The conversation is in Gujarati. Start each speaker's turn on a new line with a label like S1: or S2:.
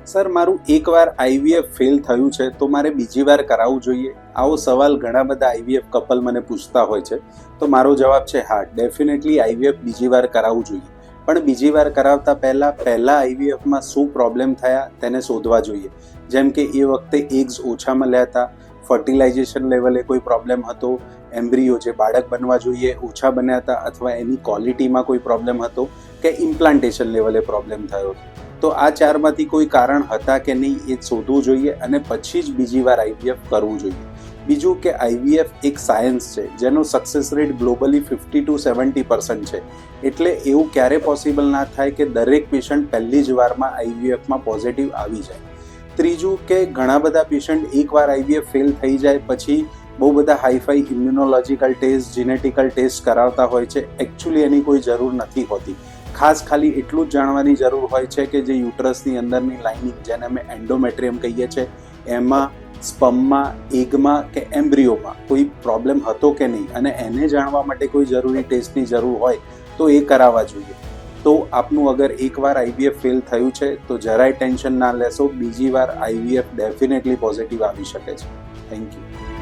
S1: સર, મારું એકવાર આઈવીએફ ફેલ થયું છે તો મારે બીજી વાર કરાવવું જોઈએ? આવો સવાલ ઘણા બધા આઈવીએફ કપલ મને પૂછતા હોય છે. તો મારો જવાબ છે હા, ડેફિનેટલી આઈવીએફ બીજી વાર કરાવવું જોઈએ. પણ બીજી વાર કરાવતા પહેલા આઈવીએફમાં શું પ્રોબ્લેમ થયા તેને શોધવા જોઈએ. જેમ કે એ વખતે એગ્સ ઓછા મળ્યા હતા, ફર્ટિલાઇઝેશન લેવલે કોઈ પ્રોબ્લેમ હતો, એમ્બ્રિયો જે બાળક બનવા જોઈએ ઓછા બન્યા હતા, અથવા એની ક્વોલિટીમાં કોઈ પ્રોબ્લેમ હતો, કે ઇમ્પ્લાન્ટેશન લેવલે પ્રોબ્લેમ થયો હતો. તો આ ચારમાંથી કોઈ કારણ હતા કે નહીં એ શોધવું જોઈએ અને પછી જ બીજી વાર આઈવીએફ કરવું જોઈએ. બીજું કે આઈવીએફ એક સાયન્સ છે જેનો સક્સેસ રેટ ગ્લોબલી 50 to 70% છે. એટલે એવું ક્યારે પોસિબલ ના થાય કે દરેક પેશન્ટ પહેલી જ વારમાં આઈવીએફમાં પોઝિટિવ આવી જાય. ત્રીજું કે ઘણા બધા પેશન્ટ એકવાર આઈવીએફ ફેલ થઈ જાય પછી બહુ બધા hi fi immunological test, genetical test કરાવતા હોય છે. એકચ્યુઅલી એની કોઈ જરૂર નથી હોતી. ખાસ ખાલી એટલું જ જાણવાની જરૂર હોય છે કે જે યુટરસની અંદરની લાઇનિંગ, જેને અમે એન્ડોમેટ્રિયમ કહીએ છીએ, એમાં, સ્પમમાં, એગમાં કે એમ્બ્રિયોમાં કોઈ પ્રોબ્લેમ હતો કે નહીં, અને એને જાણવા માટે કોઈ જરૂરી ટેસ્ટની જરૂર હોય તો એ કરાવવા જોઈએ. તો આપનું અગર એકવાર આઈવીએફ ફેલ થયું છે તો જરાય ટેન્શન ના લેશો, બીજી વાર આઈવીએફ ડેફિનેટલી પોઝિટિવ આવી શકે છે. Thank you.